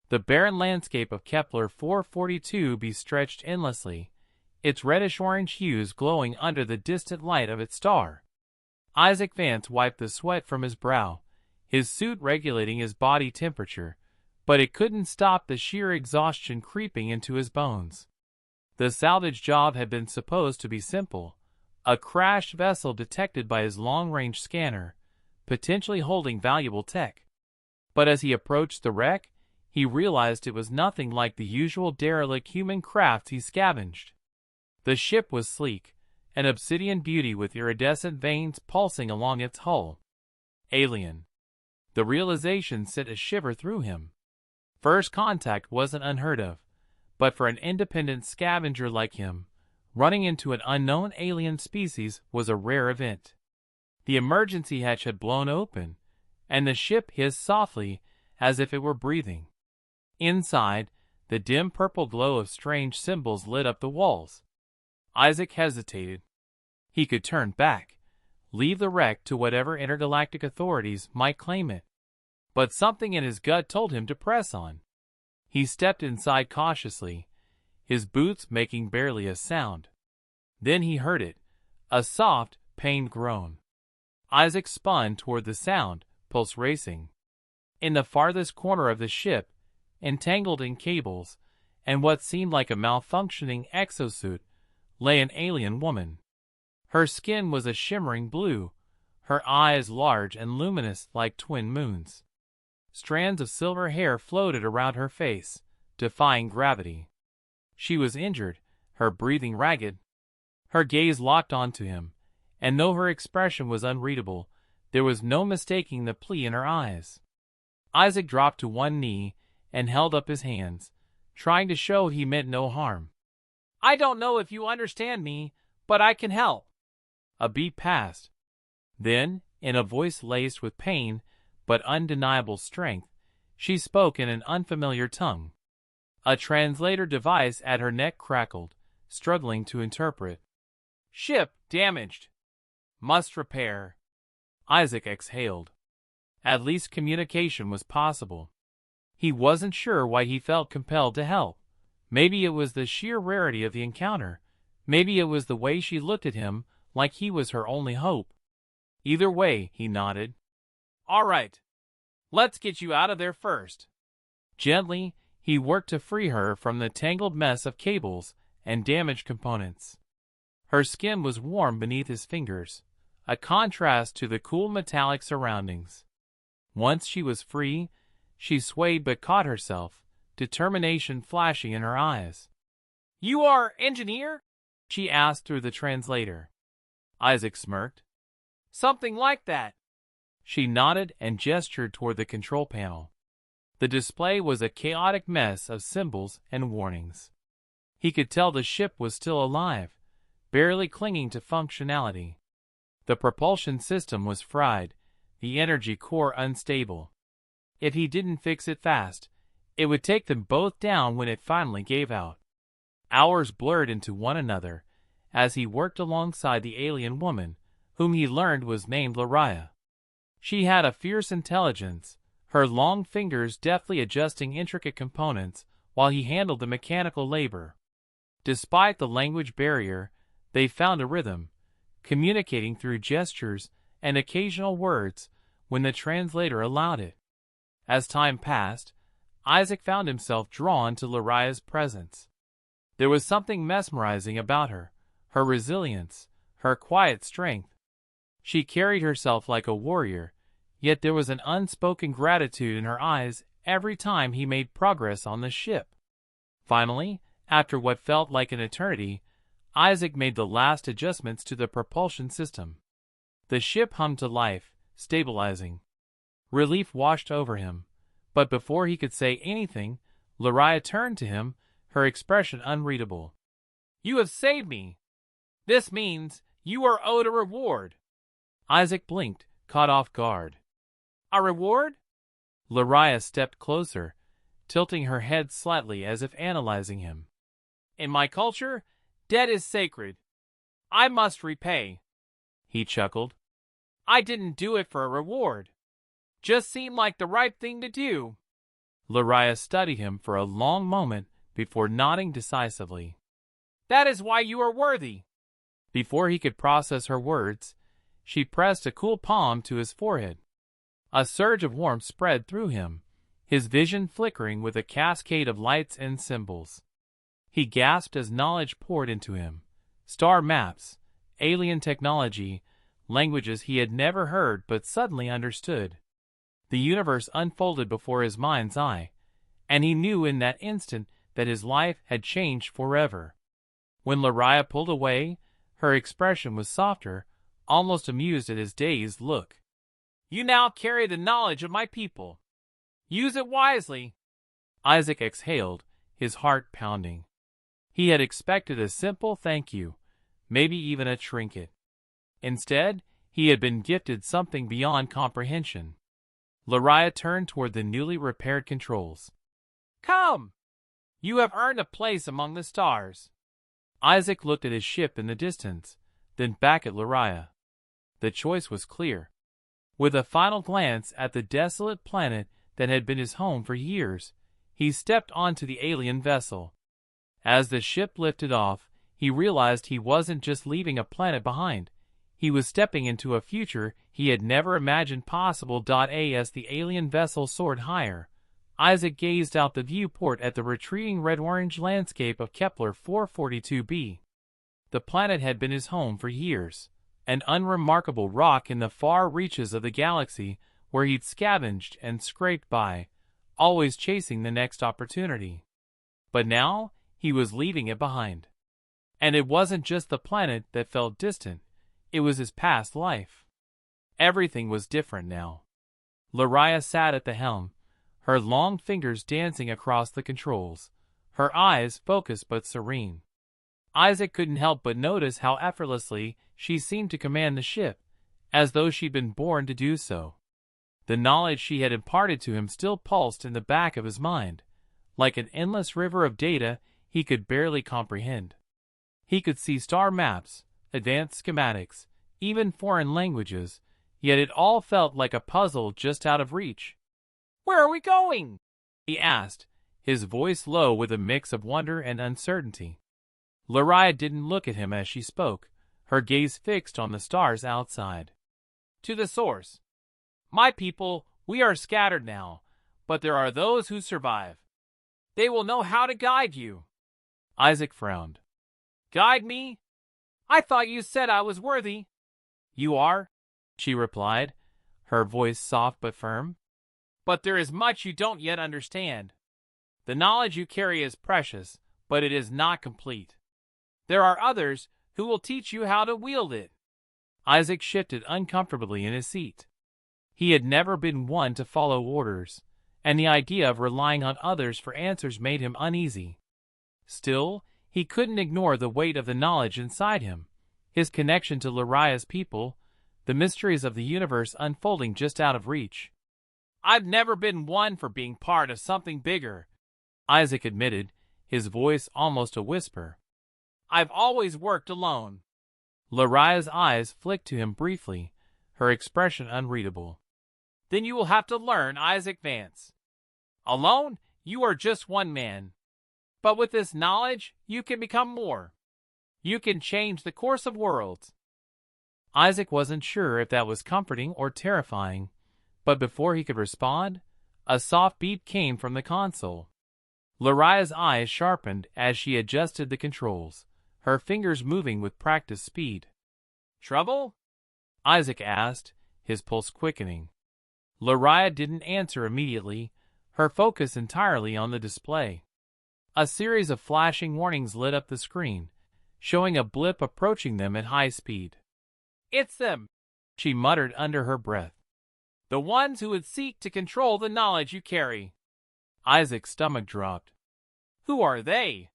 The barren landscape of Kepler 442b stretched endlessly, its reddish-orange hues glowing under the distant light of its star. Isaac Vance wiped the sweat from his brow, his suit regulating his body temperature, but it couldn't stop the sheer exhaustion creeping into his bones. The salvage job had been supposed to be simple, a crashed vessel detected by his long-range scanner, potentially holding valuable tech. But as he approached the wreck, he realized it was nothing like the usual derelict human craft he scavenged. The ship was sleek, an obsidian beauty with iridescent veins pulsing along its hull. Alien. The realization sent a shiver through him. First contact wasn't unheard of, but for an independent scavenger like him, running into an unknown alien species was a rare event. The emergency hatch had blown open, and the ship hissed softly as if it were breathing. Inside, the dim purple glow of strange symbols lit up the walls. Isaac hesitated. He could turn back, leave the wreck to whatever intergalactic authorities might claim it. But something in his gut told him to press on. He stepped inside cautiously, his boots making barely a sound. Then he heard it, a soft, pained groan. Isaac spun toward the sound, pulse racing. In the farthest corner of the ship, entangled in cables, and what seemed like a malfunctioning exosuit, lay an alien woman. Her skin was a shimmering blue, her eyes large and luminous like twin moons. Strands of silver hair floated around her face, defying gravity. She was injured, her breathing ragged. Her gaze locked onto him, and though her expression was unreadable, there was no mistaking the plea in her eyes. Isaac dropped to one knee and held up his hands, trying to show he meant no harm. "I don't know if you understand me, but I can help." A beat passed. Then, in a voice laced with pain but undeniable strength, she spoke in an unfamiliar tongue. A translator device at her neck crackled, struggling to interpret. "Ship damaged. Must repair." Isaac exhaled. At least communication was possible. He wasn't sure why he felt compelled to help. Maybe it was the sheer rarity of the encounter. Maybe it was the way she looked at him like he was her only hope. Either way, he nodded. "All right. Let's get you out of there first." Gently, he worked to free her from the tangled mess of cables and damaged components. Her skin was warm beneath his fingers, a contrast to the cool metallic surroundings. Once she was free, she swayed but caught herself, determination flashing in her eyes. "You are engineer?" she asked through the translator. Isaac smirked. "Something like that." She nodded and gestured toward the control panel. The display was a chaotic mess of symbols and warnings. He could tell the ship was still alive, barely clinging to functionality. The propulsion system was fried, the energy core unstable. If he didn't fix it fast, it would take them both down when it finally gave out. Hours blurred into one another as he worked alongside the alien woman, whom he learned was named Lariah. She had a fierce intelligence, her long fingers deftly adjusting intricate components while he handled the mechanical labor. Despite the language barrier, they found a rhythm, communicating through gestures and occasional words when the translator allowed it. As time passed, Isaac found himself drawn to Lariah's presence. There was something mesmerizing about her resilience, her quiet strength. She carried herself like a warrior, yet there was an unspoken gratitude in her eyes every time he made progress on the ship. Finally, after what felt like an eternity, Isaac made the last adjustments to the propulsion system. The ship hummed to life, stabilizing. Relief washed over him, but before he could say anything, Lariah turned to him, her expression unreadable. "You have saved me. This means you are owed a reward." Isaac blinked, caught off guard. "A reward?" Lariah stepped closer, tilting her head slightly as if analyzing him. "In my culture, debt is sacred. I must repay." He chuckled. "I didn't do it for a reward. Just seemed like the right thing to do." Lariah studied him for a long moment before nodding decisively. "That is why you are worthy." Before he could process her words, she pressed a cool palm to his forehead. A surge of warmth spread through him, his vision flickering with a cascade of lights and symbols. He gasped as knowledge poured into him. Star maps, alien technology, languages he had never heard but suddenly understood. The universe unfolded before his mind's eye, and he knew in that instant that his life had changed forever. When Lariah pulled away, her expression was softer, almost amused at his dazed look. "You now carry the knowledge of my people. Use it wisely." Isaac exhaled, his heart pounding. He had expected a simple thank you, maybe even a trinket. Instead, he had been gifted something beyond comprehension. Lariah turned toward the newly repaired controls. "Come! You have earned a place among the stars." Isaac looked at his ship in the distance, then back at Lariah. The choice was clear. With a final glance at the desolate planet that had been his home for years, he stepped onto the alien vessel. As the ship lifted off, he realized he wasn't just leaving a planet behind. He was stepping into a future he had never imagined possible. As the alien vessel soared higher, Isaac gazed out the viewport at the retreating red-orange landscape of Kepler 442b. The planet had been his home for years, an unremarkable rock in the far reaches of the galaxy where he'd scavenged and scraped by, always chasing the next opportunity. But now, he was leaving it behind. And it wasn't just the planet that felt distant, it was his past life. Everything was different now. Lariah sat at the helm, her long fingers dancing across the controls, her eyes focused but serene. Isaac couldn't help but notice how effortlessly she seemed to command the ship, as though she'd been born to do so. The knowledge she had imparted to him still pulsed in the back of his mind, like an endless river of data he could barely comprehend. He could see star maps, advanced schematics, even foreign languages, yet it all felt like a puzzle just out of reach. "Where are we going?" he asked, his voice low with a mix of wonder and uncertainty. Lariah didn't look at him as she spoke, her gaze fixed on the stars outside. "To the source. My people, we are scattered now, but there are those who survive. They will know how to guide you." Isaac frowned. "Guide me? I thought you said I was worthy." "You are," she replied, her voice soft but firm. "But there is much you don't yet understand. The knowledge you carry is precious, but it is not complete. There are others who will teach you how to wield it." Isaac shifted uncomfortably in his seat. He had never been one to follow orders, and the idea of relying on others for answers made him uneasy. Still, he couldn't ignore the weight of the knowledge inside him, his connection to Lariah's people, the mysteries of the universe unfolding just out of reach. "I've never been one for being part of something bigger," Isaac admitted, his voice almost a whisper. "I've always worked alone." Lariah's eyes flicked to him briefly, her expression unreadable. "Then you will have to learn, Isaac Vance. Alone, you are just one man. But with this knowledge, you can become more. You can change the course of worlds." Isaac wasn't sure if that was comforting or terrifying, but before he could respond, a soft beep came from the console. Lariah's eyes sharpened as she adjusted the controls, her fingers moving with practiced speed. "Trouble?" Isaac asked, his pulse quickening. Lariah didn't answer immediately, her focus entirely on the display. A series of flashing warnings lit up the screen, showing a blip approaching them at high speed. "It's them," she muttered under her breath. "The ones who would seek to control the knowledge you carry." Isaac's stomach dropped. "Who are they?"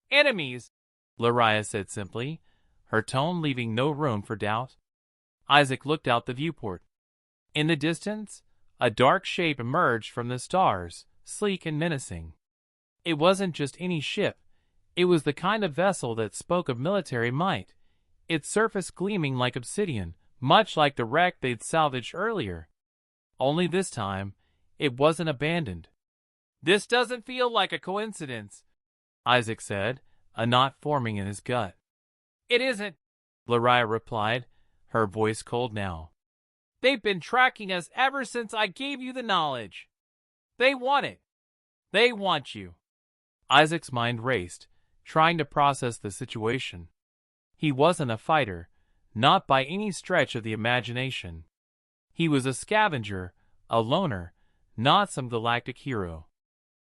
"Enemies," Lariah said simply, her tone leaving no room for doubt. Isaac looked out the viewport. In the distance, a dark shape emerged from the stars, sleek and menacing. It wasn't just any ship, it was the kind of vessel that spoke of military might, its surface gleaming like obsidian, much like the wreck they'd salvaged earlier. Only this time, it wasn't abandoned. This doesn't feel like a coincidence, Isaac said, a knot forming in his gut. It isn't, Lariah replied, her voice cold now. They've been tracking us ever since I gave you the knowledge. They want it. They want you. Isaac's mind raced, trying to process the situation. He wasn't a fighter, not by any stretch of the imagination. He was a scavenger, a loner, not some galactic hero.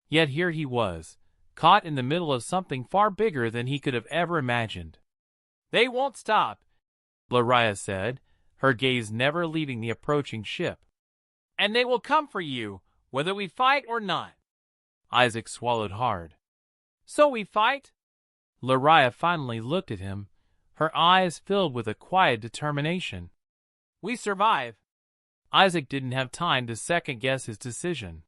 Yet here he was, caught in the middle of something far bigger than he could have ever imagined. They won't stop, Lariah said, her gaze never leaving the approaching ship. And they will come for you, whether we fight or not. Isaac swallowed hard. So we fight? Lariah finally looked at him, her eyes filled with a quiet determination. We survive. Isaac didn't have time to second-guess his decision.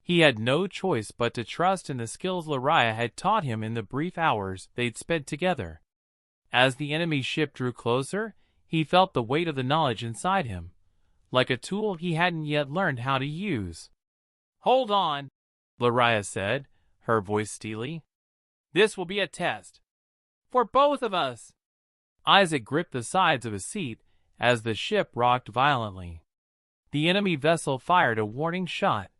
He had no choice but to trust in the skills Lariah had taught him in the brief hours they'd spent together. As the enemy ship drew closer, he felt the weight of the knowledge inside him, like a tool he hadn't yet learned how to use. Hold on, Lariah said, her voice steely. This will be a test. For both of us. Isaac gripped the sides of his seat as the ship rocked violently. The enemy vessel fired a warning shot,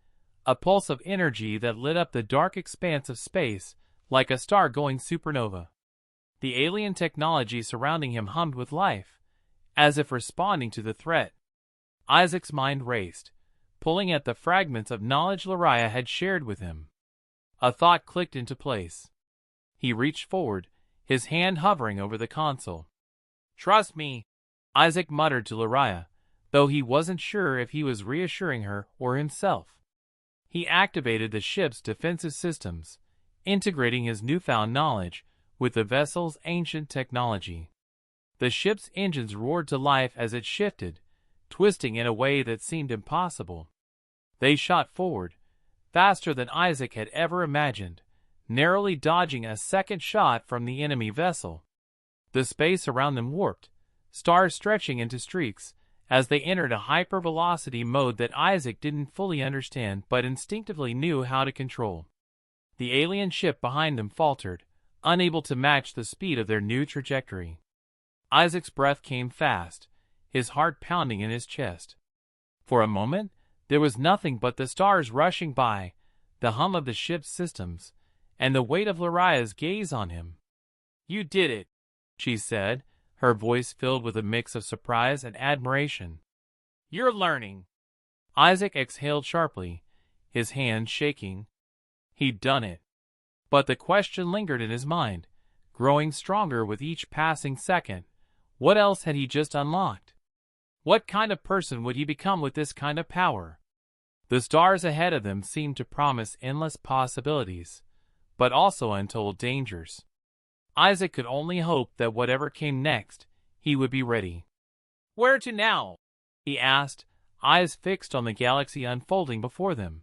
a pulse of energy that lit up the dark expanse of space like a star-going supernova. The alien technology surrounding him hummed with life, as if responding to the threat. Isaac's mind raced, pulling at the fragments of knowledge Lariah had shared with him. A thought clicked into place. He reached forward, his hand hovering over the console. Trust me, Isaac muttered to Lariah, though he wasn't sure if he was reassuring her or himself. He activated the ship's defensive systems, integrating his newfound knowledge with the vessel's ancient technology. The ship's engines roared to life as it shifted, twisting in a way that seemed impossible. They shot forward, faster than Isaac had ever imagined, narrowly dodging a second shot from the enemy vessel. The space around them warped, stars stretching into streaks, as they entered a hypervelocity mode that Isaac didn't fully understand but instinctively knew how to control. The alien ship behind them faltered, unable to match the speed of their new trajectory. Isaac's breath came fast, his heart pounding in his chest. For a moment, there was nothing but the stars rushing by, the hum of the ship's systems, and the weight of Lariah's gaze on him. You did it, she said, her voice filled with a mix of surprise and admiration. You're learning. Isaac exhaled sharply, his hands shaking. He'd done it. But the question lingered in his mind, growing stronger with each passing second. What else had he just unlocked? What kind of person would he become with this kind of power? The stars ahead of them seemed to promise endless possibilities, but also untold dangers. Isaac could only hope that whatever came next, he would be ready. Where to now? He asked, eyes fixed on the galaxy unfolding before them.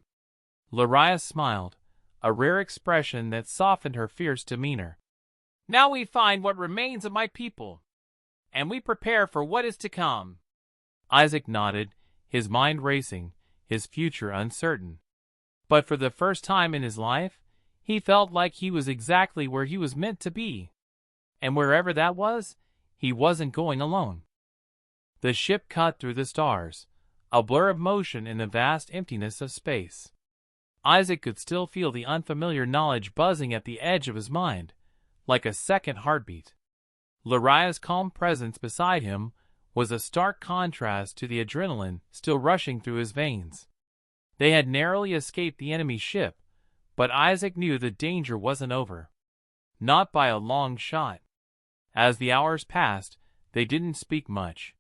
Lariah smiled, a rare expression that softened her fierce demeanor. Now we find what remains of my people, and we prepare for what is to come. Isaac nodded, his mind racing, his future uncertain. But for the first time in his life, he felt like he was exactly where he was meant to be. And wherever that was, he wasn't going alone. The ship cut through the stars, a blur of motion in the vast emptiness of space. Isaac could still feel the unfamiliar knowledge buzzing at the edge of his mind, like a second heartbeat. Lariah's calm presence beside him was a stark contrast to the adrenaline still rushing through his veins. They had narrowly escaped the enemy ship, but Isaac knew the danger wasn't over. Not by a long shot. As the hours passed, they didn't speak much.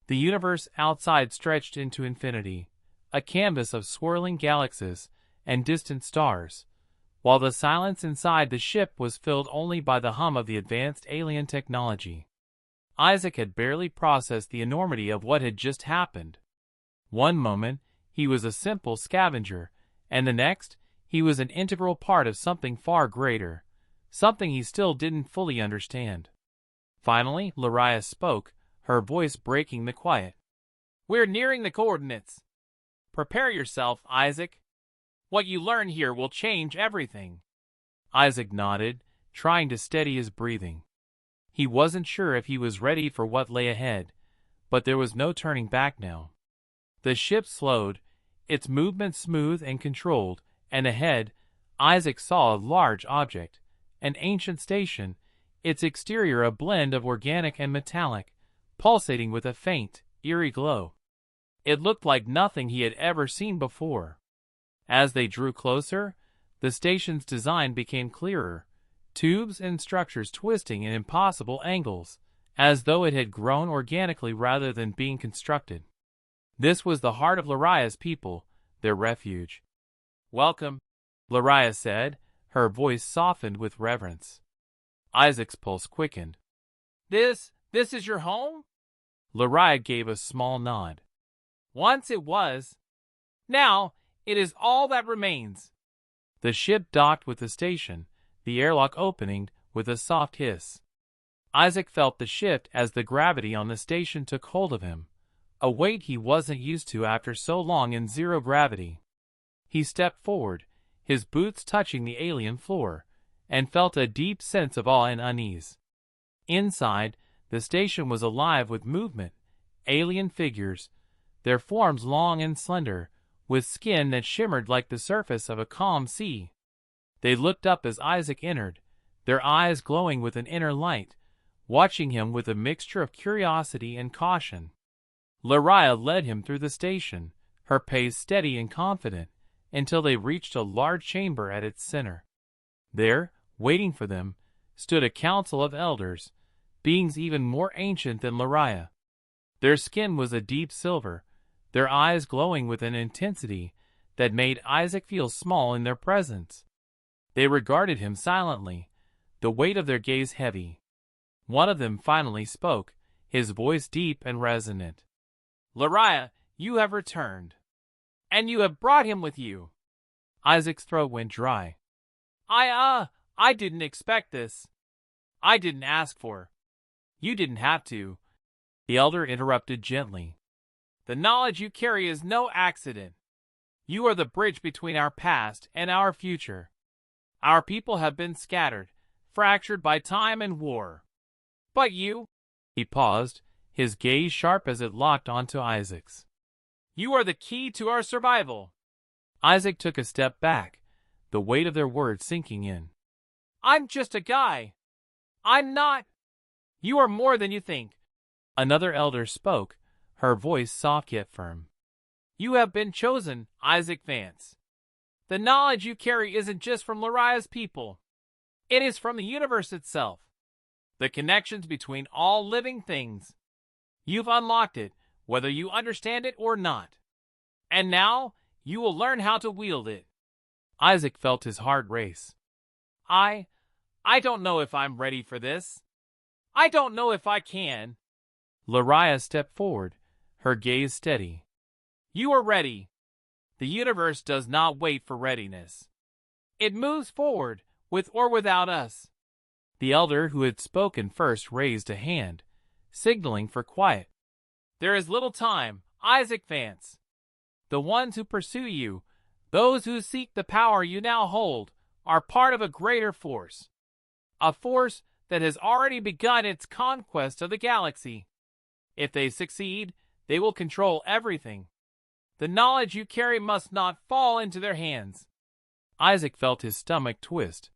The universe outside stretched into infinity, a canvas of swirling galaxies and distant stars, while the silence inside the ship was filled only by the hum of the advanced alien technology. Isaac had barely processed the enormity of what had just happened. One moment, he was a simple scavenger, and the next, he was an integral part of something far greater, something he still didn't fully understand. Finally, Lariah spoke, her voice breaking the quiet. We're nearing the coordinates. Prepare yourself, Isaac. What you learn here will change everything. Isaac nodded, trying to steady his breathing. He wasn't sure if he was ready for what lay ahead, but there was no turning back now. The ship slowed, its movement smooth and controlled, and ahead, Isaac saw a large object, an ancient station, its exterior a blend of organic and metallic, pulsating with a faint, eerie glow. It looked like nothing he had ever seen before. As they drew closer, the station's design became clearer, tubes and structures twisting in impossible angles, as though it had grown organically rather than being constructed. This was the heart of Laria's people, their refuge. "Welcome," Laria said, her voice softened with reverence. Isaac's pulse quickened. This is your home?" Laria gave a small nod. "Once it was. Now, it is all that remains." The ship docked with the station, the airlock opening with a soft hiss. Isaac felt the shift as the gravity on the station took hold of him, a weight he wasn't used to after so long in zero gravity. He stepped forward, his boots touching the alien floor, and felt a deep sense of awe and unease. Inside, the station was alive with movement, alien figures, their forms long and slender, with skin that shimmered like the surface of a calm sea. They looked up as Isaac entered, their eyes glowing with an inner light, watching him with a mixture of curiosity and caution. Laria led him through the station, her pace steady and confident, until they reached a large chamber at its center. There, waiting for them, stood a council of elders, beings even more ancient than Laria. Their skin was a deep silver, their eyes glowing with an intensity that made Isaac feel small in their presence. They regarded him silently, the weight of their gaze heavy. One of them finally spoke, his voice deep and resonant. "Laria, you have returned. And you have brought him with you." Isaac's throat went dry. I didn't expect this. I didn't ask for. You didn't have to." The elder interrupted gently. "The knowledge you carry is no accident. You are the bridge between our past and our future. Our people have been scattered, fractured by time and war. But you—" He paused, his gaze sharp as it locked onto Isaac's. "You are the key to our survival." Isaac took a step back, the weight of their words sinking in. "I'm just a guy. I'm not—" "You are more than you think." Another elder spoke, her voice soft yet firm. "You have been chosen, Isaac Vance. The knowledge you carry isn't just from Laria's people. It is from the universe itself. The connections between all living things. You've unlocked it, whether you understand it or not. And now, you will learn how to wield it." Isaac felt his heart race. I don't know if I'm ready for this. I don't know if I can." Laria stepped forward, her gaze steady. "You are ready. The universe does not wait for readiness. It moves forward, with or without us." The elder who had spoken first raised a hand, signaling for quiet. "There is little time, Isaac Vance. The ones who pursue you, those who seek the power you now hold, are part of a greater force. A force that has already begun its conquest of the galaxy. If they succeed, they will control everything. The knowledge you carry must not fall into their hands." Isaac felt his stomach twist.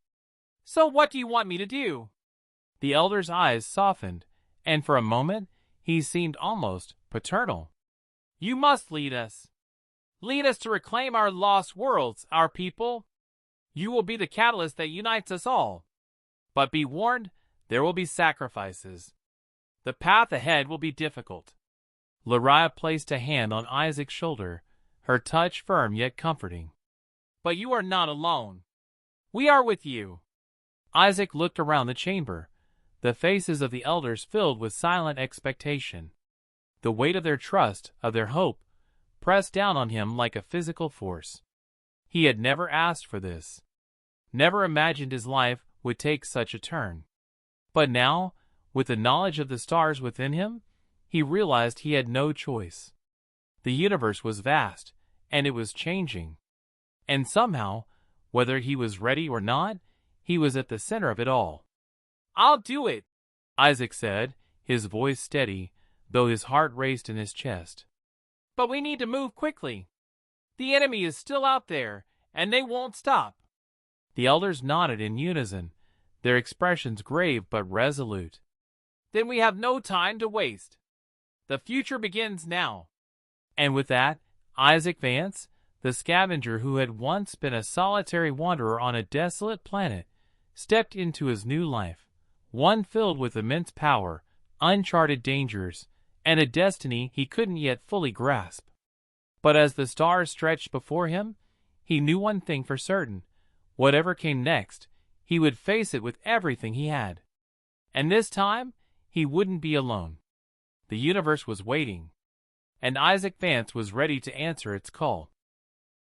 "So what do you want me to do?" The elder's eyes softened, and for a moment he seemed almost paternal. "You must lead us. Lead us to reclaim our lost worlds, our people. You will be the catalyst that unites us all. But be warned, there will be sacrifices. The path ahead will be difficult." Laria placed a hand on Isaac's shoulder, her touch firm yet comforting. "But you are not alone. We are with you." Isaac looked around the chamber, the faces of the elders filled with silent expectation. The weight of their trust, of their hope, pressed down on him like a physical force. He had never asked for this, never imagined his life would take such a turn. But now, with the knowledge of the stars within him, he realized he had no choice. The universe was vast, and it was changing. And somehow, whether he was ready or not, he was at the center of it all. "I'll do it," Isaac said, his voice steady, though his heart raced in his chest. "But we need to move quickly. The enemy is still out there, and they won't stop." The elders nodded in unison, their expressions grave but resolute. "Then we have no time to waste. The future begins now." And with that, Isaac Vance, the scavenger who had once been a solitary wanderer on a desolate planet, stepped into his new life, one filled with immense power, uncharted dangers, and a destiny he couldn't yet fully grasp. But as the stars stretched before him, he knew one thing for certain: whatever came next, he would face it with everything he had. And this time, he wouldn't be alone. The universe was waiting, and Isaac Vance was ready to answer its call.